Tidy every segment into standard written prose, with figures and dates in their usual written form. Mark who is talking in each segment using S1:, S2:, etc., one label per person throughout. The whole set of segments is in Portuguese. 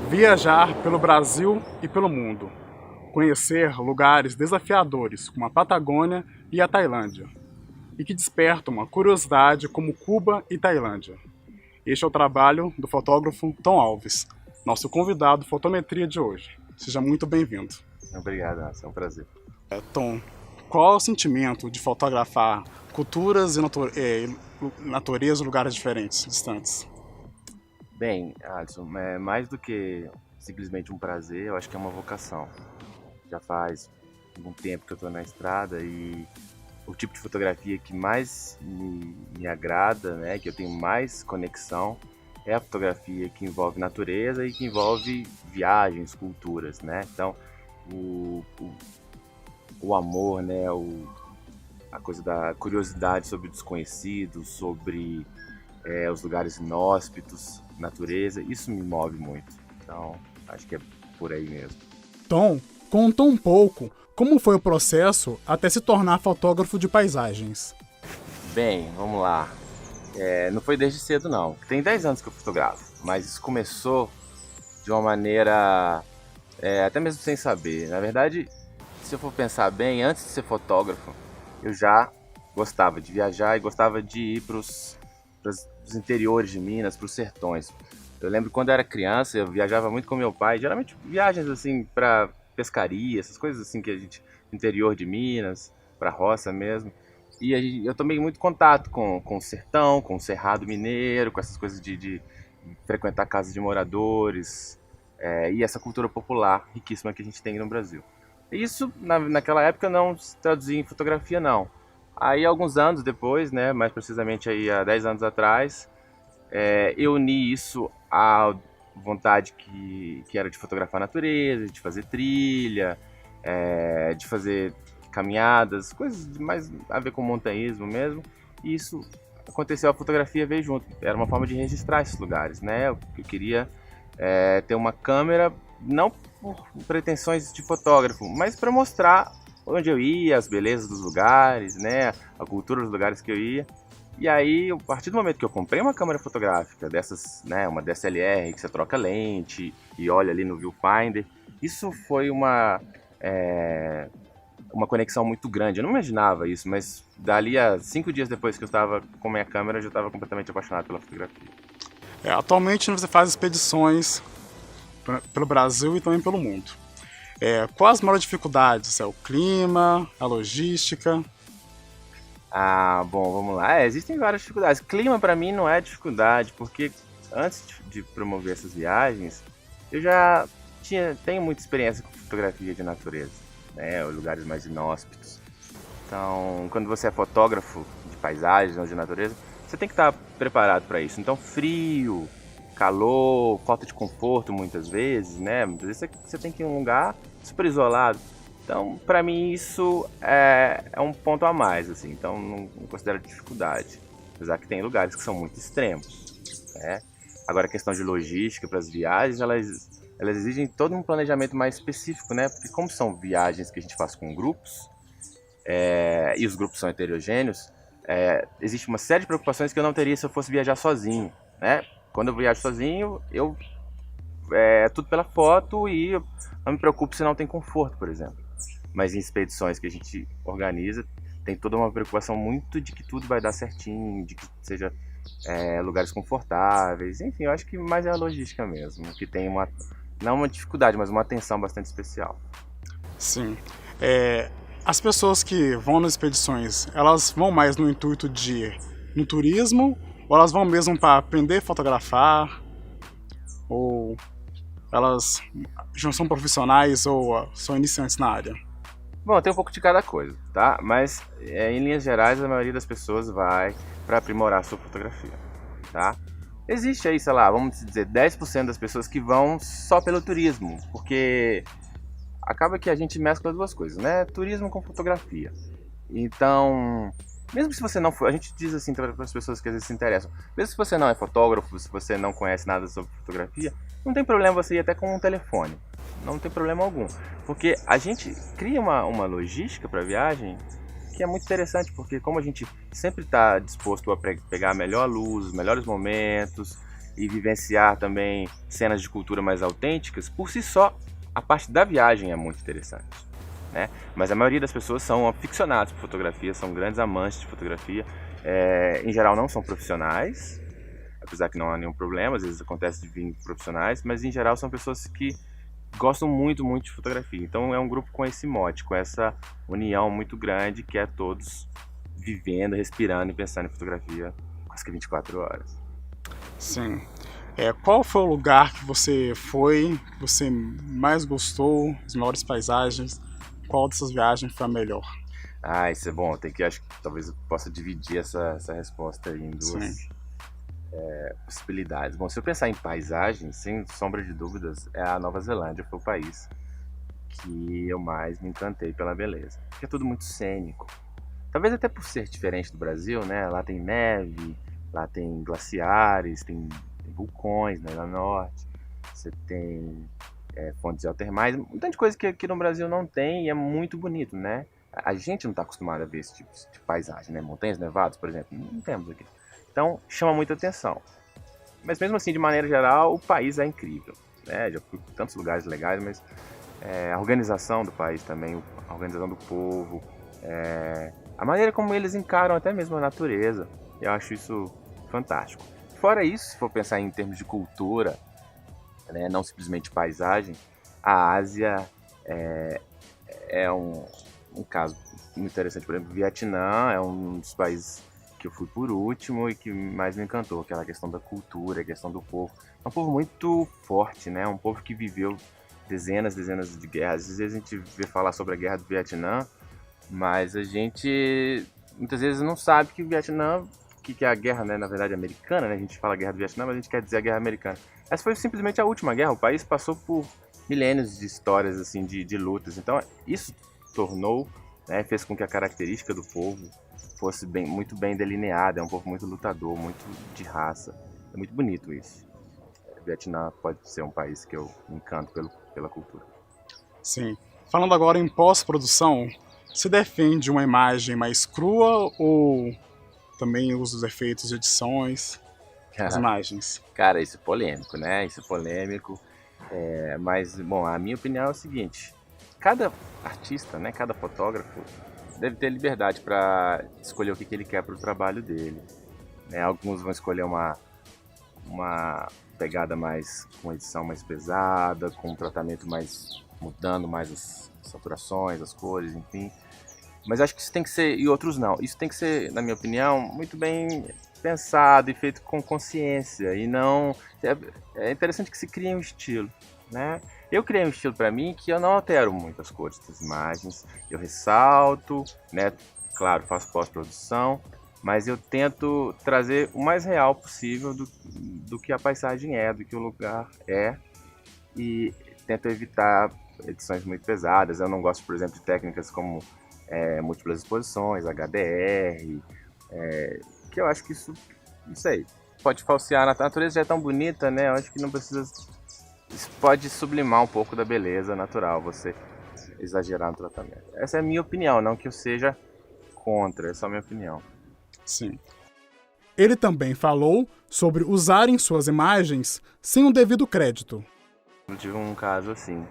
S1: Viajar pelo Brasil e pelo mundo. Conhecer lugares desafiadores como a Patagônia e a Tailândia. E que despertam uma curiosidade como Cuba e Tailândia. Este é o trabalho do fotógrafo Tom Alves, nosso convidado fotometria de hoje. Seja muito bem-vindo.
S2: Obrigado, é um prazer.
S1: Tom, qual é o sentimento de fotografar culturas e natureza em lugares diferentes, distantes?
S2: Bem, Alisson, é mais do que simplesmente um prazer, eu acho que é uma vocação. Já faz algum tempo que eu estou na estrada e o tipo de fotografia que mais me agrada, né, que eu tenho mais conexão, é a fotografia que envolve natureza e que envolve viagens, culturas, né? Então, o amor, né, a coisa da curiosidade sobre o desconhecido, sobre os lugares inóspitos, natureza, isso me move muito. Então, acho que é por aí mesmo.
S1: Tom, conta um pouco como foi o processo até se tornar fotógrafo de paisagens.
S2: Bem, vamos lá. Não foi desde cedo, não. Tem 10 anos que eu fotografo, mas isso começou de uma maneira até mesmo sem saber. Na verdade, se eu for pensar bem, antes de ser fotógrafo, eu já gostava de viajar e gostava de ir para os interiores de Minas, para os sertões. Eu lembro quando eu era criança, eu viajava muito com meu pai, geralmente viagens assim para pescaria, essas coisas assim que a gente, interior de Minas, para roça mesmo. E eu tomei muito contato com o sertão, com o cerrado mineiro, com essas coisas de frequentar casas de moradores, e essa cultura popular riquíssima que a gente tem no Brasil. Isso, naquela época, não se traduzia em fotografia, não. Aí, alguns anos depois, né, mais precisamente aí, há 10 anos atrás, eu uni isso à vontade que era de fotografar a natureza, de fazer trilha, de fazer caminhadas, coisas mais a ver com montanhismo mesmo. E isso aconteceu, a fotografia veio junto. Era uma forma de registrar esses lugares, né? Eu queria ter uma câmera, não por pretensões de fotógrafo, mas para mostrar onde eu ia, as belezas dos lugares, né? A cultura dos lugares que eu ia. E aí, a partir do momento que eu comprei uma câmera fotográfica dessas, né, uma DSLR, que você troca lente e olha ali no viewfinder, isso foi uma conexão muito grande. Eu não imaginava isso, mas dali a 5 dias depois que eu estava com a minha câmera, eu já estava completamente apaixonado pela fotografia.
S1: Atualmente você faz expedições pelo Brasil e também pelo mundo. Quais as maiores dificuldades? O clima, a logística?
S2: Bom, vamos lá. Existem várias dificuldades. Clima para mim não é dificuldade, porque antes de promover essas viagens, eu já tenho muita experiência com fotografia de natureza, né? Lugares mais inóspitos. Então, quando você é fotógrafo de paisagens ou de natureza, você tem que estar preparado para isso. Então, frio, calor, falta de conforto muitas vezes, né? Muitas vezes você tem que ir em um lugar super isolado. Então, para mim, isso é um ponto a mais, assim. Então, não considero dificuldade. Apesar que tem lugares que são muito extremos, né? Agora, a questão de logística para as viagens, elas exigem todo um planejamento mais específico, né? Porque como são viagens que a gente faz com grupos, e os grupos são heterogêneos, existe uma série de preocupações que eu não teria se eu fosse viajar sozinho, né? Quando eu viajo sozinho, é tudo pela foto e eu não me preocupo se não tem conforto, por exemplo. Mas em expedições que a gente organiza, tem toda uma preocupação muito de que tudo vai dar certinho, de que seja lugares confortáveis. Enfim, eu acho que mais é a logística mesmo, que tem não uma dificuldade, mas uma atenção bastante especial.
S1: Sim. As pessoas que vão nas expedições, elas vão mais no intuito de ir no turismo, ou elas vão mesmo para aprender a fotografar, ou elas já são profissionais ou são iniciantes na área?
S2: Bom, tem um pouco de cada coisa, tá? Mas em linhas gerais, a maioria das pessoas vai para aprimorar a sua fotografia, tá? Existe aí, sei lá, vamos dizer, 10% das pessoas que vão só pelo turismo, porque acaba que a gente mescla duas coisas, né? Turismo com fotografia. Então, mesmo se você não for, a gente diz assim para as pessoas que às vezes se interessam, mesmo se você não é fotógrafo, se você não conhece nada sobre fotografia, não tem problema você ir até com um telefone. Não tem problema algum. Porque a gente cria uma logística para a viagem que é muito interessante, porque como a gente sempre está disposto a pegar a melhor luz, os melhores momentos, e vivenciar também cenas de cultura mais autênticas, por si só, a parte da viagem é muito interessante, né? Mas a maioria das pessoas são aficionados por fotografia, são grandes amantes de fotografia, em geral não são profissionais, apesar que não há nenhum problema, às vezes acontece de vir profissionais, mas em geral são pessoas que gostam muito, muito de fotografia. Então é um grupo com esse mote, com essa união muito grande, que é todos vivendo, respirando e pensando em fotografia quase que 24 horas.
S1: Sim. Qual foi o lugar que você foi, que você mais gostou, as maiores paisagens? Qual dessas viagens foi a melhor?
S2: Isso é bom. Acho que talvez eu possa dividir essa resposta aí em duas
S1: Sim.
S2: possibilidades. Bom, se eu pensar em paisagem, sem sombra de dúvidas, a Nova Zelândia foi o país que eu mais me encantei pela beleza. Porque é tudo muito cênico. Talvez até por ser diferente do Brasil, né? Lá tem neve, lá tem glaciares, tem vulcões, né? Lá no norte. Você tem fontes geotermais, um monte de coisa que aqui no Brasil não tem e é muito bonito, né? A gente não está acostumado a ver esse tipo de paisagem, né? Montanhas nevadas, por exemplo, não temos aqui. Então, chama muita atenção. Mas mesmo assim, de maneira geral, o país é incrível, né? Já fui em tantos lugares legais, mas a organização do país também, a organização do povo, a maneira como eles encaram até mesmo a natureza, eu acho isso fantástico. Fora isso, se for pensar em termos de cultura, né, não simplesmente paisagem, a Ásia é um caso muito interessante. Por exemplo, o Vietnã é um dos países que eu fui por último e que mais me encantou, aquela questão da cultura, a questão do povo. É um povo muito forte, né? Um povo que viveu dezenas de guerras. Às vezes a gente vê falar sobre a guerra do Vietnã, mas a gente muitas vezes não sabe que o Vietnã, que é a guerra, né, na verdade, americana, né? A gente fala guerra do Vietnã, mas a gente quer dizer a guerra americana. Essa foi simplesmente a última guerra. O país passou por milênios de histórias, assim, de lutas. Então, isso tornou, né, fez com que a característica do povo fosse muito bem delineada. É um povo muito lutador, muito de raça. É muito bonito isso. O Vietnã pode ser um país que eu me encanto pela cultura.
S1: Sim. Falando agora em pós-produção, se defende uma imagem mais crua ou também usa os efeitos de edições, as imagens?
S2: Cara, isso é polêmico, né? Isso é polêmico. Mas, bom, a minha opinião é o seguinte: cada artista, né, cada fotógrafo deve ter liberdade para escolher o que ele quer para o trabalho dele, né? Alguns vão escolher uma pegada mais, com edição mais pesada, com um tratamento mais, mudando mais as saturações, as cores, enfim. Mas acho que isso tem que ser, e outros não, isso tem que ser, na minha opinião, muito bem pensado e feito com consciência, e não... É interessante que se crie um estilo, né? Eu criei um estilo para mim que eu não altero muito as cores das imagens, eu ressalto, né? Claro, faço pós-produção, mas eu tento trazer o mais real possível do que a paisagem é, do que o lugar é, e tento evitar edições muito pesadas. Eu não gosto, por exemplo, de técnicas como múltiplas exposições, HDR, que eu acho que isso aí, pode falsear. A natureza já é tão bonita, né? Eu acho que não precisa... Isso pode sublimar um pouco da beleza natural, você exagerar no tratamento. Essa é a minha opinião, não que eu seja contra, essa é a minha opinião.
S1: Sim. Ele também falou sobre usarem suas imagens sem o devido crédito.
S2: Eu tive um caso assim.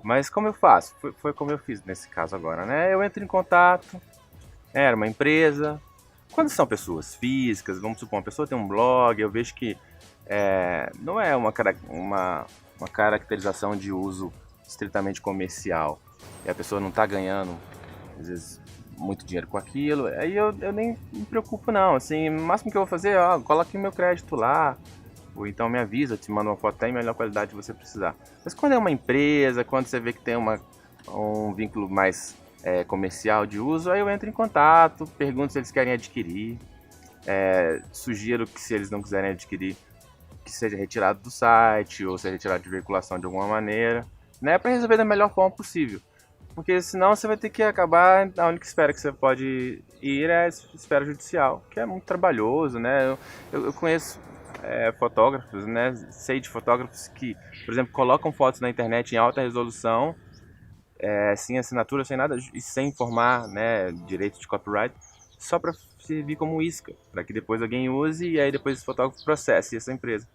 S2: Mas como eu faço? Foi como eu fiz nesse caso agora, né? Eu entro em contato, era uma empresa. Quando são pessoas físicas, vamos supor, uma pessoa tem um blog, eu vejo que não é uma caracterização de uso estritamente comercial. E a pessoa não está ganhando, às vezes, muito dinheiro com aquilo. Aí eu nem me preocupo não. Assim, o máximo que eu vou fazer é, coloque meu crédito lá. Ou então me avisa, te manda uma foto até em melhor qualidade que você precisar. Mas quando é uma empresa, quando você vê que tem um vínculo mais comercial de uso, aí eu entro em contato, pergunto se eles querem adquirir, sugiro que se eles não quiserem adquirir, que seja retirado do site ou seja retirado de veiculação de alguma maneira, né, para resolver da melhor forma possível. Porque senão você vai ter que acabar, a única espera que você pode ir é a espera judicial, que é muito trabalhoso, né? Eu conheço fotógrafos, né? Sei de fotógrafos que, por exemplo, colocam fotos na internet em alta resolução, sem assinatura, sem nada, e sem informar, né, direito de copyright, só para servir como isca, para que depois alguém use e aí depois esse fotógrafo processe essa empresa.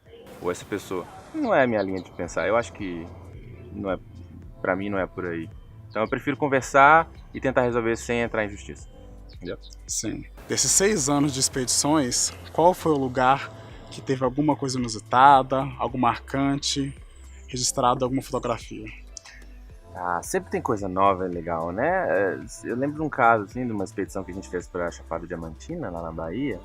S2: ou essa pessoa. Não é a minha linha de pensar. Eu acho que não é, pra mim não é por aí. Então eu prefiro conversar e tentar resolver sem entrar em justiça. Entendeu?
S1: Sim. Desses 6 anos de expedições, qual foi o lugar que teve alguma coisa inusitada, algo marcante, registrado em alguma fotografia?
S2: Ah, sempre tem coisa nova e legal, né? Eu lembro de um caso, assim, de uma expedição que a gente fez para a Chapada Diamantina, lá na Bahia,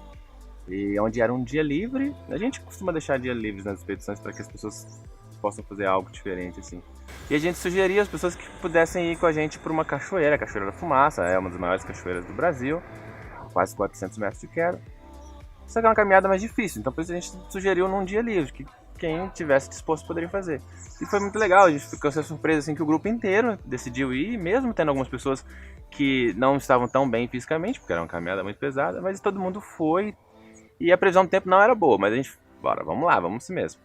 S2: e onde era um dia livre. A gente costuma deixar dias livres nas expedições para que as pessoas possam fazer algo diferente, assim. E a gente sugeria às pessoas que pudessem ir com a gente para uma cachoeira, a Cachoeira da Fumaça, é uma das maiores cachoeiras do Brasil, quase 400 metros de queda. Só que é uma caminhada mais difícil, então por isso a gente sugeriu num dia livre, que quem tivesse disposto poderia fazer. E foi muito legal, a gente ficou surpreso assim que o grupo inteiro decidiu ir, mesmo tendo algumas pessoas que não estavam tão bem fisicamente, porque era uma caminhada muito pesada, mas todo mundo foi. E a previsão do tempo não era boa, mas a gente, bora, vamos lá, vamos assim mesmo.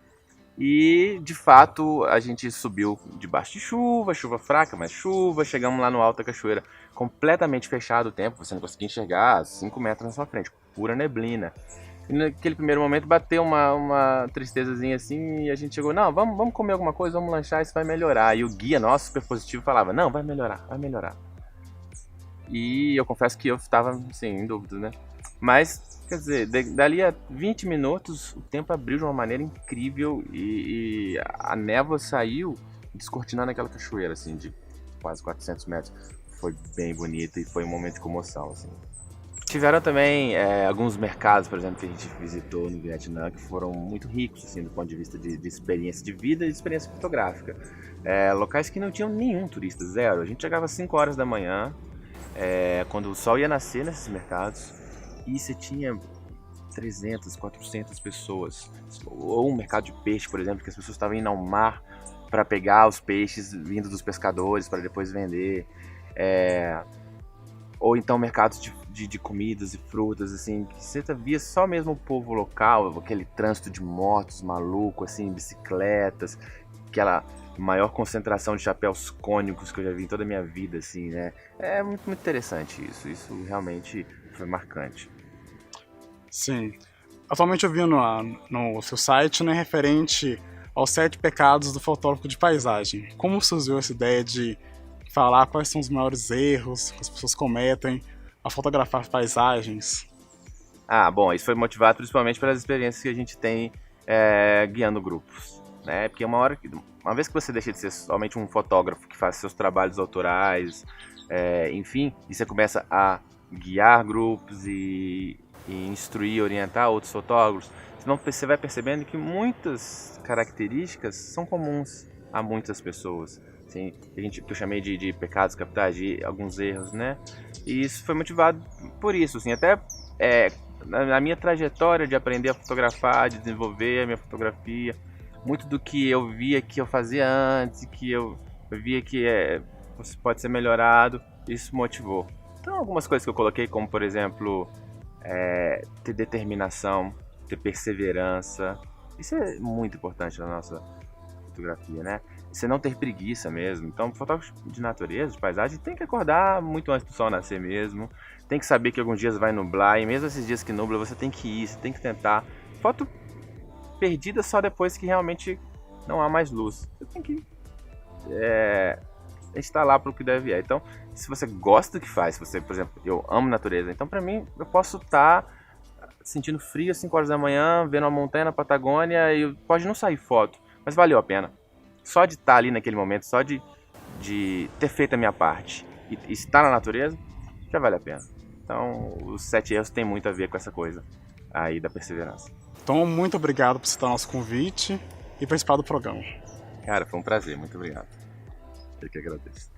S2: E de fato a gente subiu debaixo de chuva, chuva fraca, mas chuva, chegamos lá no alto da cachoeira, completamente fechado o tempo, você não conseguia enxergar 5 metros na sua frente, pura neblina. E naquele primeiro momento bateu uma tristezazinha assim e a gente chegou, não, vamos comer alguma coisa, vamos lanchar, isso vai melhorar. E o guia nosso, super positivo, falava, não, vai melhorar, vai melhorar. E eu confesso que eu estava, assim, em dúvida, né? Mas, quer dizer, dali a 20 minutos o tempo abriu de uma maneira incrível e a névoa saiu descortinando aquela cachoeira, assim, de quase 400 metros. Foi bem bonito e foi um momento de comoção, assim. Tiveram também alguns mercados, por exemplo, que a gente visitou no Vietnã, que foram muito ricos, assim, do ponto de vista de experiência de vida e de experiência fotográfica. Locais que não tinham nenhum turista, zero. A gente chegava às 5 horas da manhã, quando o sol ia nascer nesses mercados, e você tinha 300, 400 pessoas. Ou um mercado de peixe, por exemplo, que as pessoas estavam indo ao mar para pegar os peixes vindo dos pescadores para depois vender. Ou então mercados de comidas e frutas, assim, que você via só mesmo o povo local, aquele trânsito de motos maluco, assim, bicicletas, aquela maior concentração de chapéus cônicos que eu já vi em toda a minha vida, assim, né? É muito, muito interessante isso realmente foi marcante.
S1: Sim. Atualmente eu vi no seu site, né, referente aos 7 pecados do fotógrafo de paisagem. Como surgiu essa ideia de falar quais são os maiores erros que as pessoas cometem a fotografar paisagens?
S2: Ah, bom, isso foi motivado principalmente pelas experiências que a gente tem guiando grupos, né? Porque uma vez que você deixa de ser somente um fotógrafo que faz seus trabalhos autorais, enfim, e você começa a guiar grupos e instruir, orientar outros fotógrafos, você vai percebendo que muitas características são comuns a muitas pessoas. Assim, que eu chamei de pecados capitais, de alguns erros, né? E isso foi motivado por isso, assim, até na minha trajetória de aprender a fotografar, de desenvolver a minha fotografia, muito do que eu via que eu fazia antes, que eu via que pode ser melhorado, isso motivou. Então algumas coisas que eu coloquei, como por exemplo, ter determinação, ter perseverança, isso é muito importante na nossa fotografia, né? Você não ter preguiça mesmo. Então, fotógrafo de natureza, de paisagem, tem que acordar muito antes do sol nascer mesmo. Tem que saber que alguns dias vai nublar. E mesmo esses dias que nubla, você tem que ir, você tem que tentar. Foto perdida só depois que realmente não há mais luz. Você tem que estar lá para o que deve ir. Então, se você gosta do que faz, se você, por exemplo, eu amo natureza. Então, para mim, eu posso estar sentindo frio às 5 horas da manhã, vendo uma montanha na Patagônia e pode não sair foto, mas valeu a pena. Só de estar ali naquele momento, só de ter feito a minha parte e estar na natureza, já vale a pena. Então, os 7 erros tem muito a ver com essa coisa aí da perseverança.
S1: Então, muito obrigado por aceitar o nosso convite e participar do programa.
S2: Cara, foi um prazer, muito obrigado. Eu que agradeço.